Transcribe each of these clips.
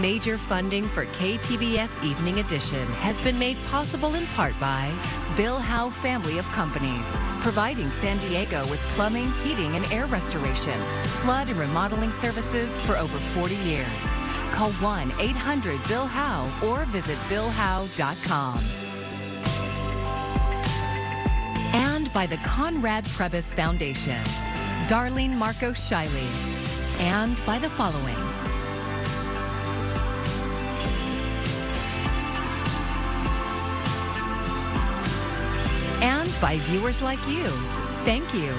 Major funding for KPBS Evening Edition has been made possible in part by Bill Howe Family of Companies, providing San Diego with plumbing, heating, and air restoration, flood and remodeling services for over 40 years. Call 1-800-BILL-HOWE or visit billhowe.com. And by the Conrad Prebys Foundation, Darlene Marcos Shiley, and by the following. And by viewers like you. Thank you.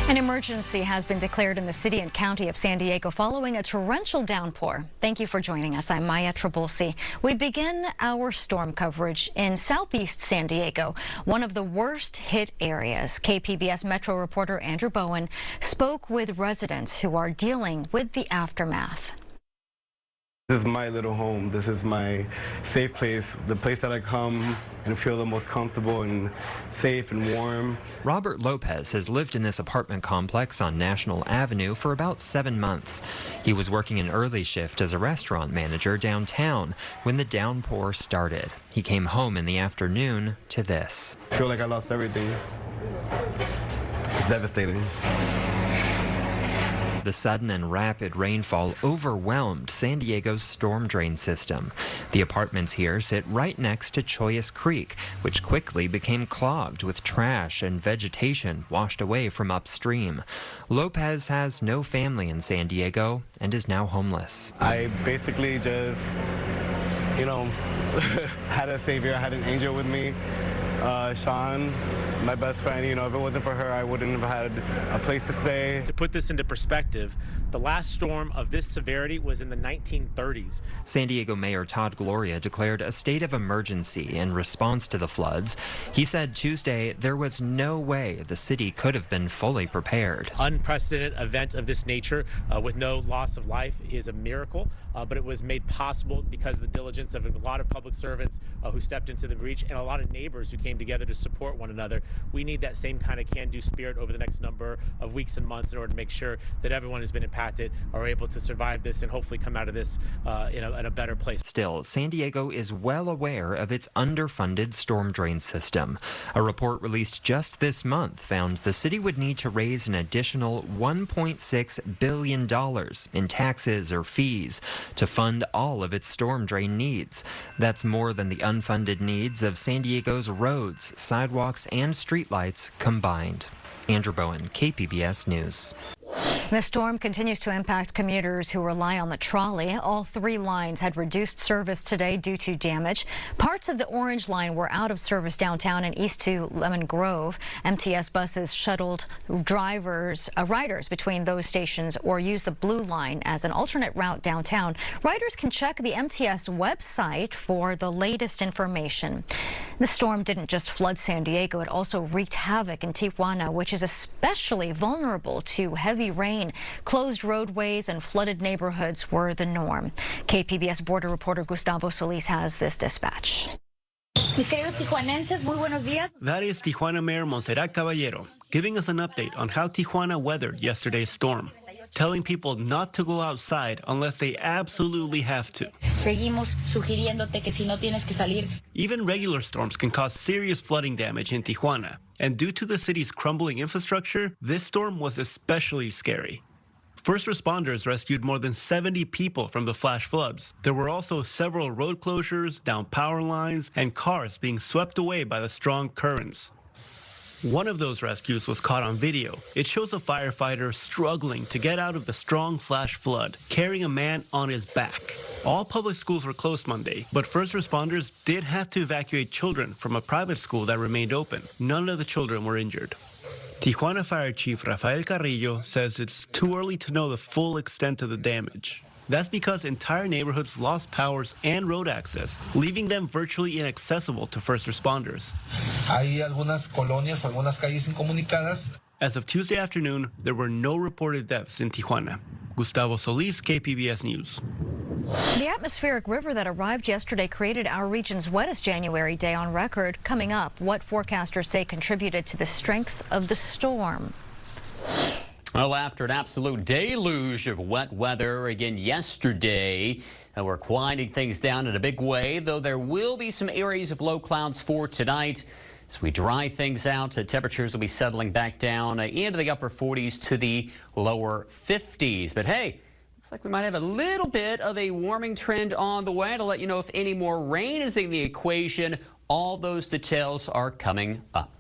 An emergency has been declared in the city and county of San Diego following a torrential downpour. Thank you for joining us. I'm Maya Trabulsi. We begin our storm coverage in southeast San Diego, one of the worst hit areas. KPBS Metro reporter Andrew Bowen spoke with residents who are dealing with the aftermath. This is my little home. This is my safe place, the place that I come and feel the most comfortable and safe and warm. Robert Lopez has lived in this apartment complex on National Avenue for about 7 months. He was working an early shift as a restaurant manager downtown when the downpour started. He came home in the afternoon to this. I feel like I lost everything. It's devastating. The sudden and rapid rainfall overwhelmed San Diego's storm drain system. The apartments here sit right next to Choyas Creek, which quickly became clogged with trash and vegetation washed away from upstream. Lopez has no family in San Diego and is now homeless. I basically just, had a savior, I had an angel with me. Sean, my best friend, if it wasn't for her, I wouldn't have had a place to stay. To put this into perspective, the last storm of this severity was in the 1930s. San Diego Mayor Todd Gloria declared a state of emergency in response to the floods. He said Tuesday there was no way the city could have been fully prepared. Unprecedented event of this nature with no loss of life is a miracle, but it was made possible because of the diligence of a lot of public servants who stepped into the breach and a lot of neighbors who came together to support one another. We need that same kind of can-do spirit over the next number of weeks and months in order to make sure that everyone who's been impacted are able to survive this and hopefully come out of this in a better place. Still, San Diego is well aware of its underfunded storm drain system. A report released just this month found the city would need to raise an additional $1.6 billion in taxes or fees to fund all of its storm drain needs. That's more than the unfunded needs of San Diego's roads, sidewalks, and streetlights combined. Andrew Bowen, KPBS News. The storm continues to impact commuters who rely on the trolley. All 3 lines had reduced service today due to damage. Parts of the Orange Line were out of service downtown and east to Lemon Grove. MTS buses shuttled riders between those stations or used the Blue Line as an alternate route downtown. Riders can check the MTS website for the latest information. The storm didn't just flood San Diego, it also wreaked havoc in Tijuana, which is especially vulnerable to heavy rain. Closed roadways and flooded neighborhoods were the norm. KPBS border reporter Gustavo Solis has this dispatch. Mis queridos tijuanenses, muy buenos días. That is Tijuana Mayor Montserrat Caballero giving us an update on how Tijuana weathered yesterday's storm, telling people not to go outside unless they absolutely have to. Seguimos sugiriéndote que si no tienes que salir. Even regular storms can cause serious flooding damage in Tijuana, and due to the city's crumbling infrastructure, this storm was especially scary. First responders rescued more than 70 people from the flash floods. There were also several road closures, down power lines, and cars being swept away by the strong currents. One of those rescues was caught on video. It shows a firefighter struggling to get out of the strong flash flood, carrying a man on his back. All public schools were closed Monday, but first responders did have to evacuate children from a private school that remained open. None of the children were injured. Tijuana Fire Chief Rafael Carrillo says it's too early to know the full extent of the damage. That's because entire neighborhoods lost powers and road access, leaving them virtually inaccessible to first responders. Hay algunas colonias o algunas calles incomunicadas. As of Tuesday afternoon, there were no reported deaths in Tijuana. Gustavo Solis, KPBS News. The atmospheric river that arrived yesterday created our region's wettest January day on record. Coming up, what forecasters say contributed to the strength of the storm. Well, after an absolute deluge of wet weather again yesterday, we're quieting things down in a big way, though there will be some areas of low clouds for tonight. As we dry things out, temperatures will be settling back down into the upper 40s to the lower 50s. But hey, looks like we might have a little bit of a warming trend on the way. To let you know if any more rain is in the equation, all those details are coming up.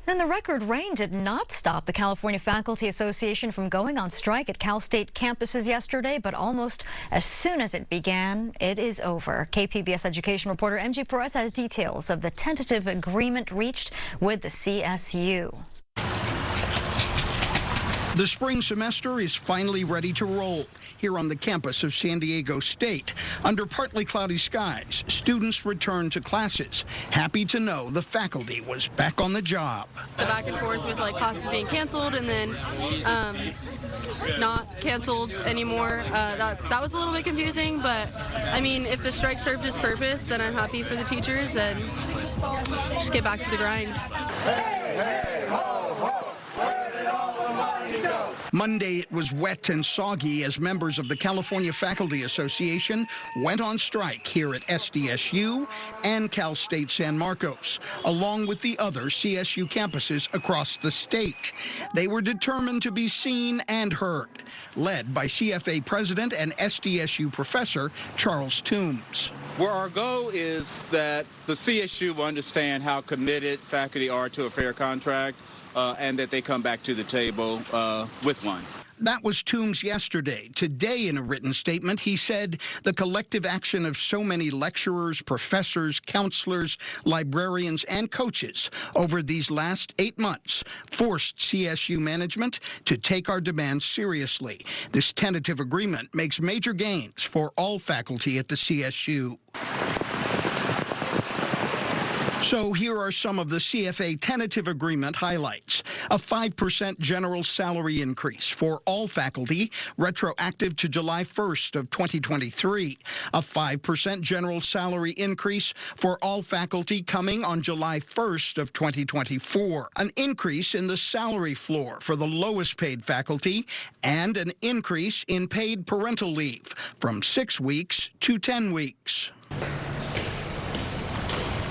And the record rain did not stop the California Faculty Association from going on strike at Cal State campuses yesterday, but almost as soon as it began, it is over. KPBS education reporter MG Perez has details of the tentative agreement reached with the CSU. The spring semester is finally ready to roll here on the campus of San Diego State. Under partly cloudy skies, students return to classes, happy to know the faculty was back on the job. The back and forth with classes being canceled and then not canceled anymore, that was a little bit confusing, but I mean, if the strike served its purpose, then I'm happy for the teachers and just get back to the grind. Monday, it was wet and soggy as members of the California Faculty Association went on strike here at SDSU and Cal State San Marcos, along with the other CSU campuses across the state. They were determined to be seen and heard, led by CFA President and SDSU Professor Charles Toombs. Where our goal is that the CSU will understand how committed faculty are to a fair contract, and that they come back to the table with one. That was Toombs yesterday. Today, in a written statement, he said the collective action of so many lecturers, professors, counselors, librarians, and coaches over these last 8 months forced CSU management to take our demands seriously. This tentative agreement makes major gains for all faculty at the CSU. So here are some of the CFA tentative agreement highlights. A 5% general salary increase for all faculty, retroactive to July 1st of 2023. A 5% general salary increase for all faculty coming on July 1st of 2024. An increase in the salary floor for the lowest paid faculty, and an increase in paid parental leave from 6 weeks to 10 weeks.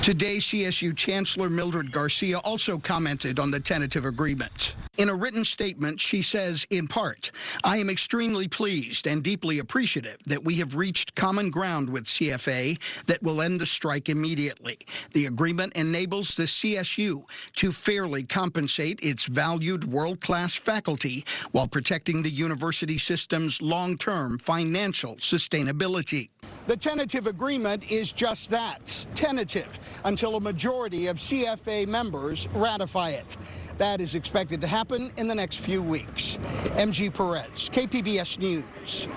Today, CSU Chancellor Mildred Garcia also commented on the tentative agreement. In a written statement, she says, in part, I am extremely pleased and deeply appreciative that we have reached common ground with CFA that will end the strike immediately. The agreement enables the CSU to fairly compensate its valued world-class faculty while protecting the university system's long-term financial sustainability. The tentative agreement is just that, tentative, until a majority of CFA members ratify it. That is expected to happen in the next few weeks. MG Perez, KPBS News.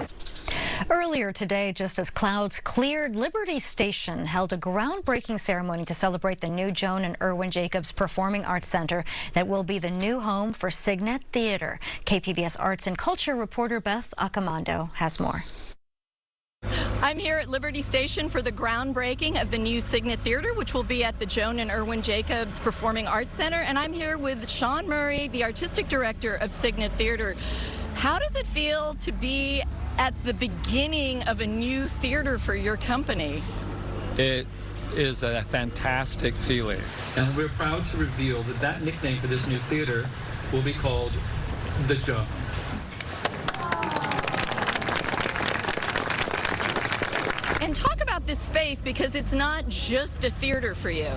Earlier today, just as clouds cleared, Liberty Station held a groundbreaking ceremony to celebrate the new Joan and Irwin Jacobs Performing Arts Center that will be the new home for Signet Theater. KPBS Arts and Culture reporter Beth Accomando has more. I'm here at Liberty Station for the groundbreaking of the new Signet Theater, which will be at the Joan and Irwin Jacobs Performing Arts Center. And I'm here with Sean Murray, the artistic director of Signet Theater. How does it feel to be at the beginning of a new theater for your company? It is a fantastic feeling. And we're proud to reveal that that nickname for this new theater will be called the Joan. And talk about this space, because it's not just a theater for you.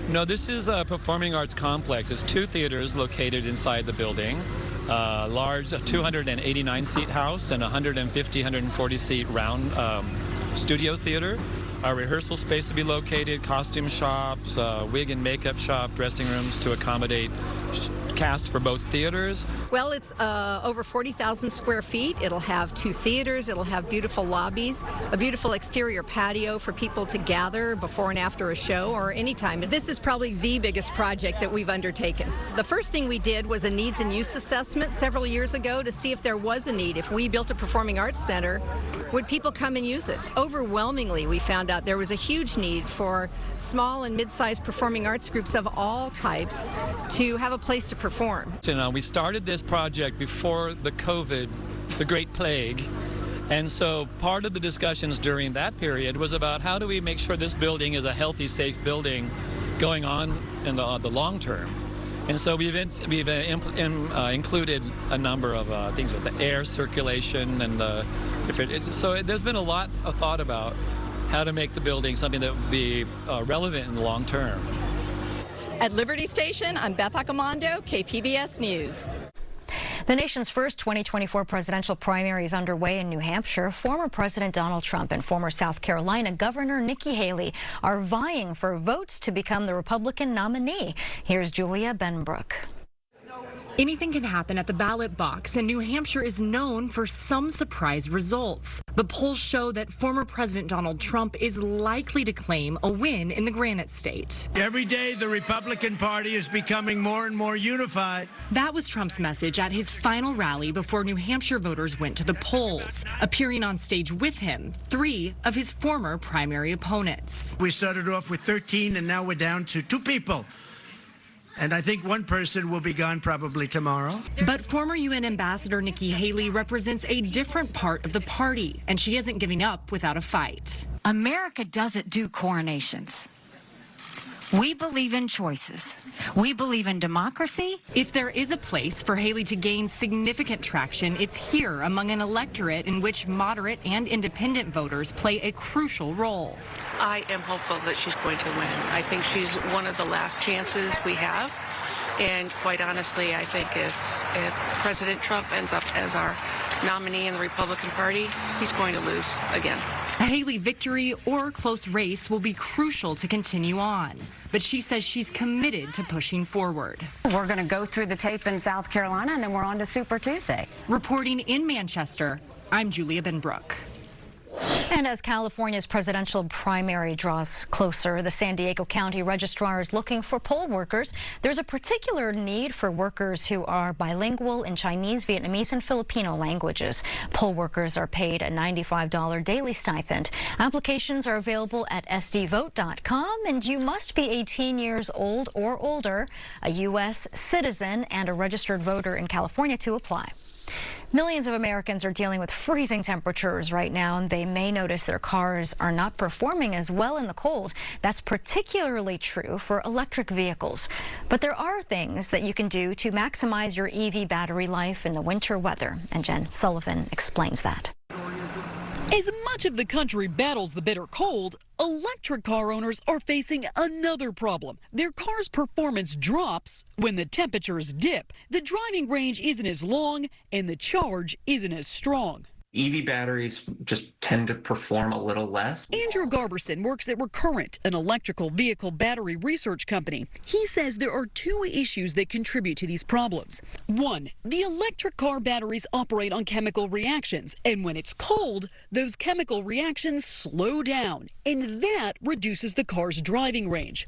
No, this is a performing arts complex. It's 2 theaters located inside the building. A large 289-seat house and 140-seat round studio theater. Our rehearsal space will be located, costume shops, wig and makeup shop, dressing rooms to accommodate cast for both theaters? Well, it's over 40,000 square feet. It'll have 2 theaters. It'll have beautiful lobbies, a beautiful exterior patio for people to gather before and after a show or anytime. This is probably the biggest project that we've undertaken. The first thing we did was a needs and use assessment several years ago to see if there was a need. If we built a performing arts center, would people come and use it? Overwhelmingly, we found out there was a huge need for small and mid-sized performing arts groups of all types to have a place to perform. We started this project before the COVID, the Great Plague, and so part of the discussions during that period was about how do we make sure this building is a healthy, safe building going on in the long term. And so we've included a number of things with the air circulation and the different. So there's been a lot of thought about how to make the building something that would be relevant in the long term. At Liberty Station, I'm Beth Accomando, KPBS News. The nation's first 2024 presidential primary is underway in New Hampshire. Former President Donald Trump and former South Carolina Governor Nikki Haley are vying for votes to become the Republican nominee. Here's Julia Benbrook. Anything can happen at the ballot box, and New Hampshire is known for some surprise results. But polls show that former President Donald Trump is likely to claim a win in the Granite State. Every day, the Republican Party is becoming more and more unified. That was Trump's message at his final rally before New Hampshire voters went to the polls. Appearing on stage with him, 3 of his former primary opponents. We started off with 13, and now we're down to 2 people. And I think one person will be gone probably tomorrow. But former UN Ambassador Nikki Haley represents a different part of the party, and she isn't giving up without a fight. America doesn't do coronations. We believe in choices. We believe in democracy. If there is a place for Haley to gain significant traction, it's here among an electorate in which moderate and independent voters play a crucial role. I am hopeful that she's going to win. I think she's one of the last chances we have. And quite honestly, I think if President Trump ends up as our nominee in the Republican Party, he's going to lose again. A Haley victory or a close race will be crucial to continue on. But she says she's committed to pushing forward. We're going to go through the tape in South Carolina, and then we're on to Super Tuesday. Reporting in Manchester, I'm Julia Benbrook. And as California's presidential primary draws closer, the San Diego County Registrar is looking for poll workers. There's a particular need for workers who are bilingual in Chinese, Vietnamese, and Filipino languages. Poll workers are paid a $95 daily stipend. Applications are available at sdvote.com, and you must be 18 years old or older, a U.S. citizen, and a registered voter in California to apply. Millions of Americans are dealing with freezing temperatures right now, and they may notice their cars are not performing as well in the cold. That's particularly true for electric vehicles. But there are things that you can do to maximize your EV battery life in the winter weather, and Jen Sullivan explains that. As much of the country battles the bitter cold, electric car owners are facing another problem. Their car's performance drops when the temperatures dip. The driving range isn't as long and the charge isn't as strong. EV batteries just tend to perform a little less. Andrew Garberson works at Recurrent, an electrical vehicle battery research company. He says there are 2 issues that contribute to these problems. 1, the electric car batteries operate on chemical reactions, and when it's cold, those chemical reactions slow down, and that reduces the car's driving range.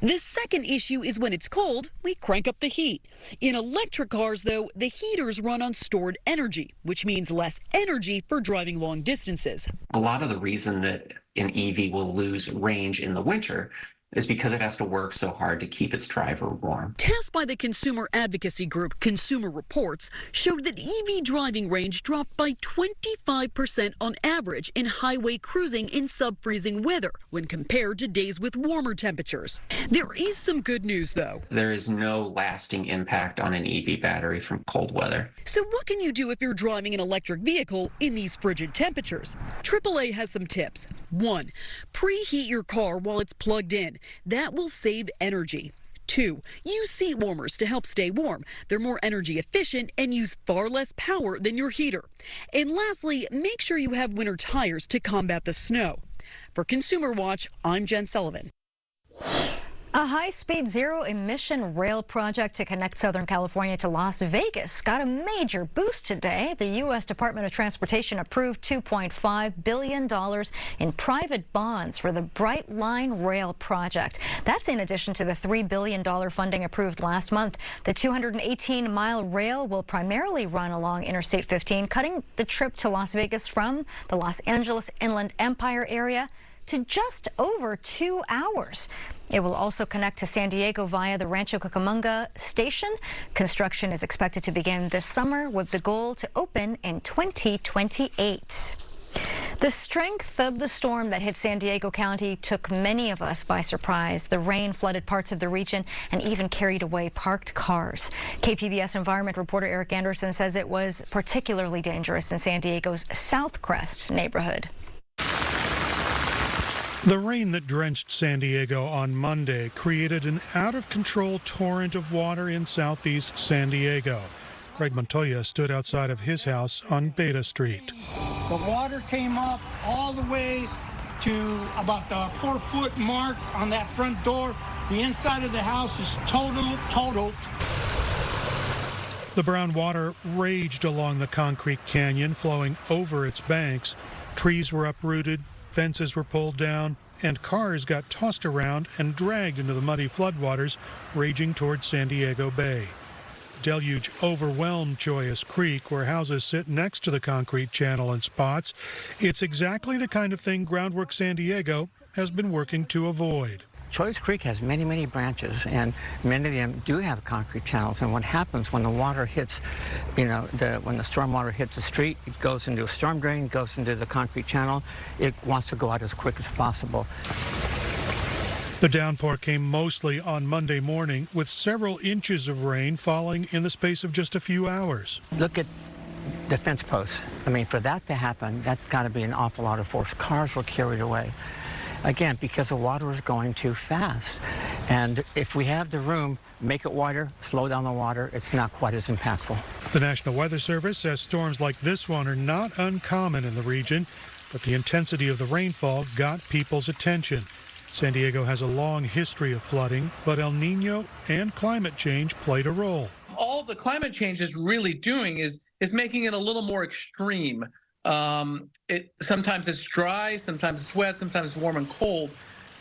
The second issue is when it's cold, we crank up the heat. In electric cars, though, the heaters run on stored energy, which means less energy for driving long distances. A lot of the reason that an EV will lose range in the winter is because it has to work so hard to keep its driver warm. Tests by the consumer advocacy group Consumer Reports showed that EV driving range dropped by 25% on average in highway cruising in sub-freezing weather when compared to days with warmer temperatures. There is some good news, though. There is no lasting impact on an EV battery from cold weather. So what can you do if you're driving an electric vehicle in these frigid temperatures? AAA has some tips. 1, preheat your car while it's plugged in. That will save energy. 2, use seat warmers to help stay warm. They're more energy efficient and use far less power than your heater. And lastly, make sure you have winter tires to combat the snow. For Consumer Watch, I'm Jen Sullivan. A high-speed zero-emission rail project to connect Southern California to Las Vegas got a major boost today. The U.S. Department of Transportation approved $2.5 billion in private bonds for the Bright Line Rail project. That's in addition to the $3 billion funding approved last month. The 218-mile rail will primarily run along Interstate 15, cutting the trip to Las Vegas from the Los Angeles Inland Empire area to just over 2 hours. It will also connect to San Diego via the Rancho Cucamonga station. Construction is expected to begin this summer with the goal to open in 2028. The strength of the storm that hit San Diego County took many of us by surprise. The rain flooded parts of the region and even carried away parked cars. KPBS environment reporter Eric Anderson says it was particularly dangerous in San Diego's South Crest neighborhood. The rain that drenched San Diego on Monday created an out-of-control torrent of water in southeast San Diego. Greg Montoya stood outside of his house on Beta Street. The water came up all the way to about the 4-foot mark on that front door. The inside of the house is total. The brown water raged along the concrete canyon, flowing over its banks. Trees were uprooted, fences were pulled down, and cars got tossed around and dragged into the muddy floodwaters raging towards San Diego Bay. Deluge overwhelmed Choyas Creek, where houses sit next to the concrete channel in spots. It's exactly the kind of thing Groundwork San Diego has been working to avoid. Choyas Creek has many branches, and many of them do have concrete channels. And what happens when the water hits, when the storm water hits the street, it goes into a storm drain, goes into the concrete channel. It wants to go out as quick as possible. The downpour came mostly on Monday morning, with several inches of rain falling in the space of just a few hours. Look at the fence posts. I mean, for that to happen, that's got to be an awful lot of force. Cars were carried away. Again, because the water is going too fast. And if we have the room, make it wider, slow down the water, it's not quite as impactful. The National Weather Service says storms like this one are not uncommon in the region, but the intensity of the rainfall got people's attention. San Diego has a long history of flooding, but El Nino and climate change played a role. All the climate change is really doing is making it a little more extreme. Sometimes it's dry, sometimes it's wet, sometimes it's warm and cold,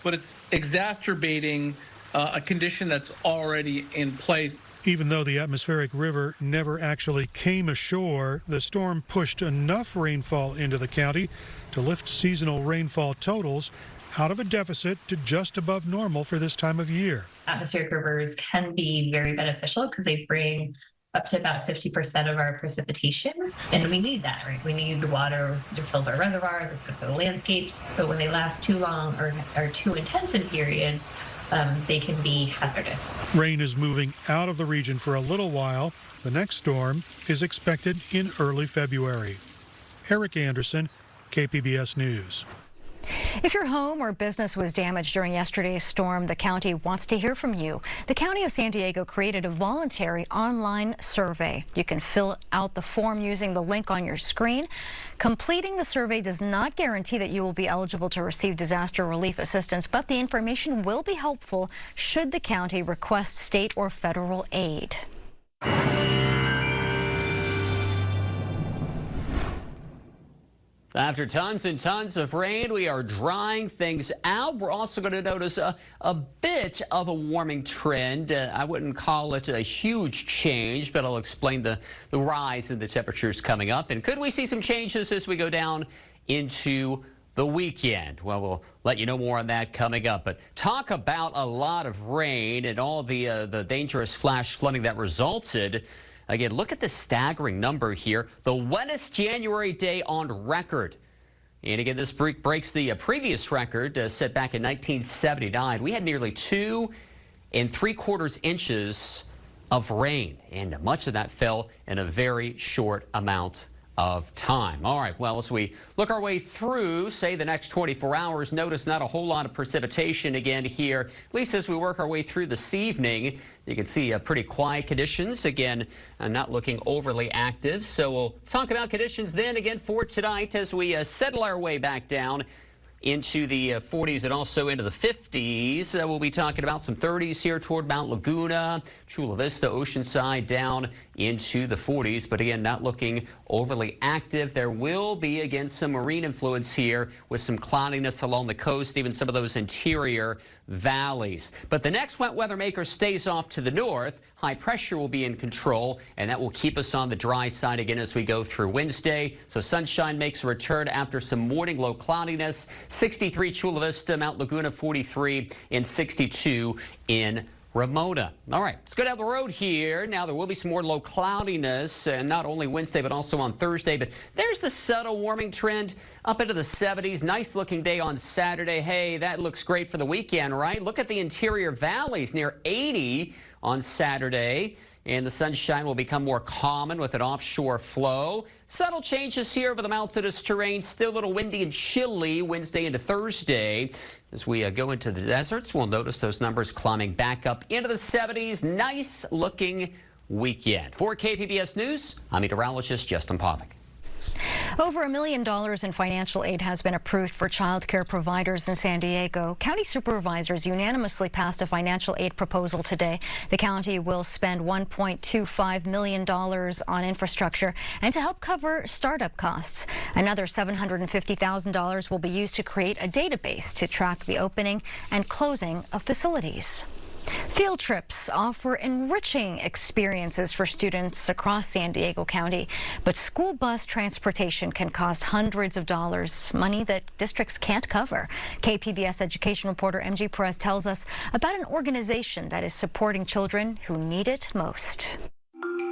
but it's exacerbating a condition that's already in place. Even though the atmospheric river never actually came ashore, the storm pushed enough rainfall into the county to lift seasonal rainfall totals out of a deficit to just above normal for this time of year. Atmospheric rivers can be very beneficial because they bring up to about 50% of our precipitation, and we need that, right? We need water to fill our reservoirs, it's good for the landscapes, but when they last too long or are too intense in period, they can be hazardous. Rain is moving out of the region for a little while. The next storm is expected in early February. Eric Anderson, KPBS News. If your home or business was damaged during yesterday's storm, the county wants to hear from you. The County of San Diego created a voluntary online survey. You can fill out the form using the link on your screen. Completing the survey does not guarantee that you will be eligible to receive disaster relief assistance, but the information will be helpful should the county request state or federal aid. After tons and tons of rain, we are drying things out. We're also going to notice a bit of a warming trend. I wouldn't call it a huge change, but I'll explain the rise in the temperatures coming up. And could we see some changes as we go down into the weekend? Well, we'll let you know more on that coming up. But talk about a lot of rain and all the dangerous flash flooding that resulted. Again, look at the staggering number here. The wettest January day on record. And again, this breaks the previous record set back in 1979. We had nearly 2 3/4 inches of rain, and much of that fell in a very short amount of time. All right, well, as we look our way through, say, the next 24 hours, notice not a whole lot of precipitation again here, at least as we work our way through this evening. You can see pretty quiet conditions, again, not looking overly active. So we'll talk about conditions then again for tonight as we settle our way back down into the 40s and also into the 50s. We'll be talking about some 30s here toward Mount Laguna, Chula Vista, Oceanside, down into the 40s. But again, not looking overly active. There will be, again, some marine influence here with some cloudiness along the coast, even some of those interior valleys. But the next wet weather maker stays off to the north. High pressure will be in control, and that will keep us on the dry side again as we go through Wednesday. So sunshine makes a return after some morning low cloudiness. 63 Chula Vista, Mount Laguna 43, and 62 in Ramona. All right, let's go down the road here. Now, there will be some more low cloudiness, and not only Wednesday, but also on Thursday. But there's the subtle warming trend up into the 70s. Nice looking day on Saturday. Hey, that looks great for the weekend, right? Look at the interior valleys, near 80 on Saturday. And the sunshine will become more common with an offshore flow. Subtle changes here over the mountainous terrain. Still a little windy and chilly Wednesday into Thursday. As we go into the deserts, we'll notice those numbers climbing back up into the 70s. Nice looking weekend. For KPBS News, I'm meteorologist Justin Pavic. Over $1 million in financial aid has been approved for child care providers in San Diego. County supervisors unanimously passed a financial aid proposal today. The county will spend $1.25 million on infrastructure and to help cover startup costs. Another $750,000 will be used to create a database to track the opening and closing of facilities. Field trips offer enriching experiences for students across San Diego County, but school bus transportation can cost hundreds of dollars, money that districts can't cover. KPBS education reporter MG Perez tells us about an organization that is supporting children who need it most.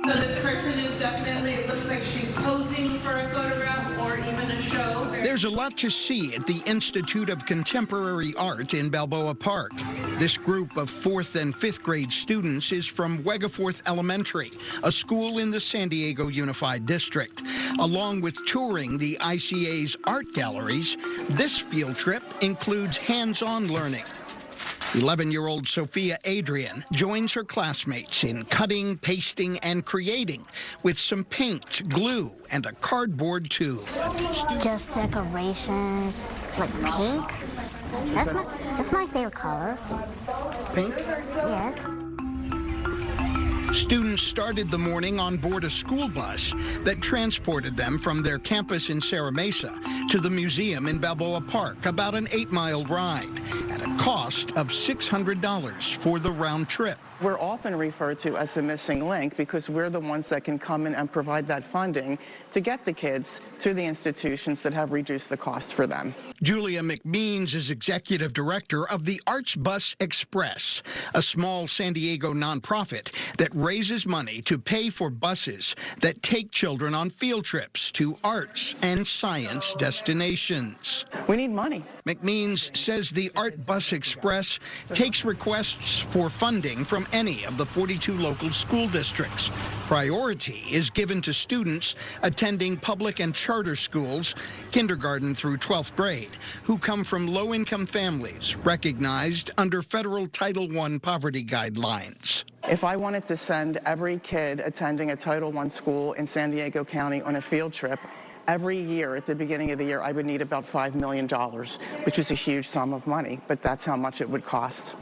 So this person is definitely, it looks like she's posing for a photograph or even a show. There's a lot to see at the Institute of Contemporary Art in Balboa Park. This group of 4th and 5th grade students is from Wegeforth Elementary, a school in the San Diego Unified District. Along with touring the ICA's art galleries, this field trip includes hands-on learning. 11-year-old Sophia Adrian joins her classmates in cutting, pasting, and creating with some paint, glue, and a cardboard tube. Just decorations, like pink. That's my favorite color. Pink? Yes. Students started the morning on board a school bus that transported them from their campus in Serra Mesa to the museum in Balboa Park, about an 8-mile ride, at a cost of $600 for the round trip. We're often referred to as the missing link because we're the ones that can come in and provide that funding to get the kids to the institutions that have reduced the cost for them. Julia McMeans is executive director of the Arts Bus Express, a small San Diego nonprofit that raises money to pay for buses that take children on field trips to arts and science destinations. We need money. McMeans says the Art Bus Express takes requests for funding from any of the 42 local school districts. Priority is given to students attending public and charter schools, kindergarten through 12th grade, who come from low-income families recognized under federal Title I poverty guidelines. If I wanted to send every kid attending a Title I school in San Diego County on a field trip, every year at the beginning of the year, I would need about $5 million, which is a huge sum of money, but that's how much it would cost.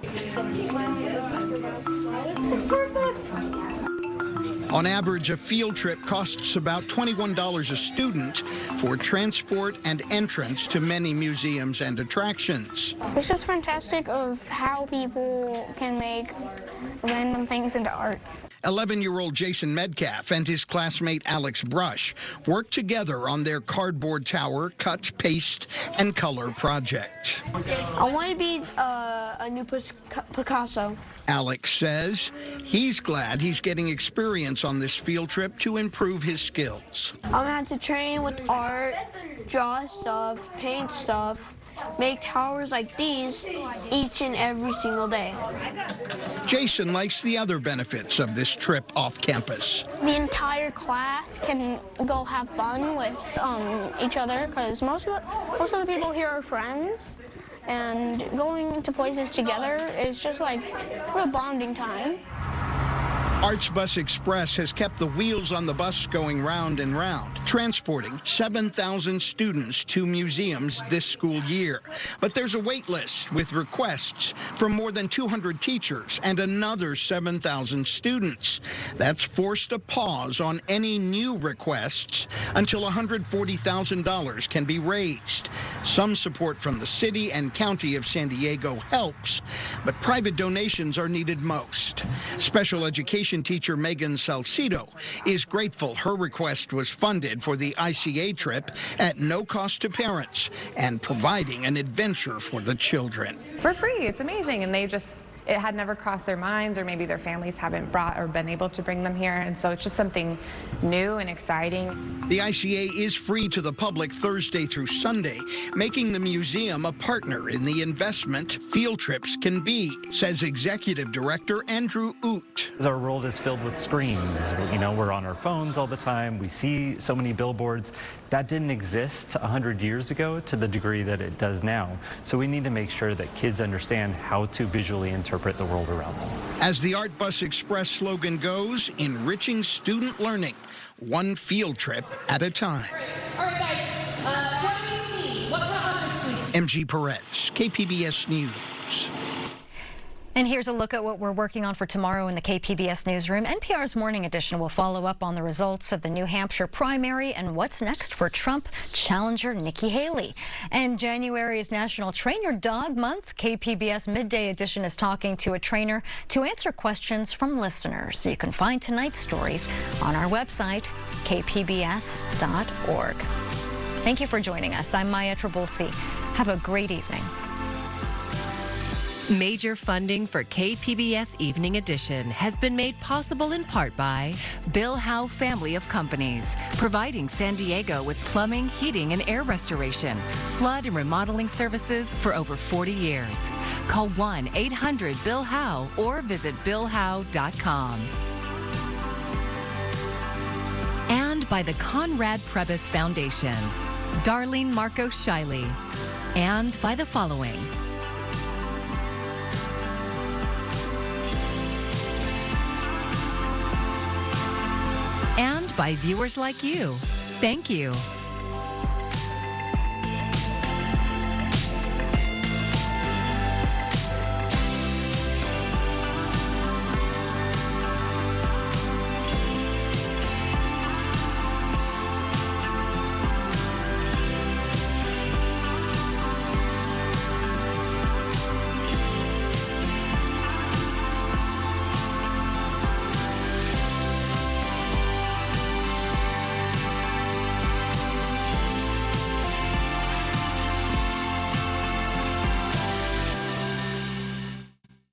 On average, a field trip costs about $21 a student for transport and entrance to many museums and attractions. It's just fantastic of how people can make random things into art. 11-year-old Jason Medcalf and his classmate Alex Brush worked together on their cardboard tower cut, paste, and color project. I want to be a new Picasso. Alex says he's glad he's getting experience on this field trip to improve his skills. I'm going to have to train with art, draw stuff, paint stuff, make towers like these each and every single day. Jason likes the other benefits of this trip off campus. The entire class can go have fun with each other because most of the people here are friends, and going to places together is just like a bonding time. Arts Bus Express has kept the wheels on the bus going round and round, transporting 7,000 students to museums this school year. But there's a wait list with requests from more than 200 teachers and another 7,000 students. That's forced a pause on any new requests until $140,000 can be raised. Some support from the city and county of San Diego helps, but private donations are needed most. Special education teacher Megan Salcido is grateful her request was funded for the ICA trip at no cost to parents and providing an adventure for the children. For free, it's amazing, and it had never crossed their minds, or maybe their families haven't brought or been able to bring them here, and so it's just something new and exciting. The ICA is free to the public Thursday through Sunday, making the museum a partner in the investment field trips can be, says Executive Director Andrew Oot. Our world is filled with screens. You know, we're on our phones all the time. We see so many billboards. That didn't exist 100 years ago to the degree that it does now. So we need to make sure that kids understand how to visually interpret the world around them. As the Art Bus Express slogan goes, enriching student learning, one field trip at a time. All right, guys, what do we see? What kind of objects do we see? MG Perez, KPBS News. And here's a look at what we're working on for tomorrow in the KPBS newsroom. NPR's Morning Edition will follow up on the results of the New Hampshire primary and what's next for Trump challenger Nikki Haley. And January is National Train Your Dog Month. KPBS Midday Edition is talking to a trainer to answer questions from listeners. You can find tonight's stories on our website, kpbs.org. Thank you for joining us. I'm Maya Trabulsi. Have a great evening. Major funding for KPBS Evening Edition has been made possible in part by Bill Howe Family of Companies, providing San Diego with plumbing, heating, and air restoration, flood and remodeling services for over 40 years. Call 1-800-BILL-HOWE or visit billhowe.com. And by the Conrad Prebys Foundation, Darlene Marcos Shiley, and by the following: and by viewers like you. Thank you.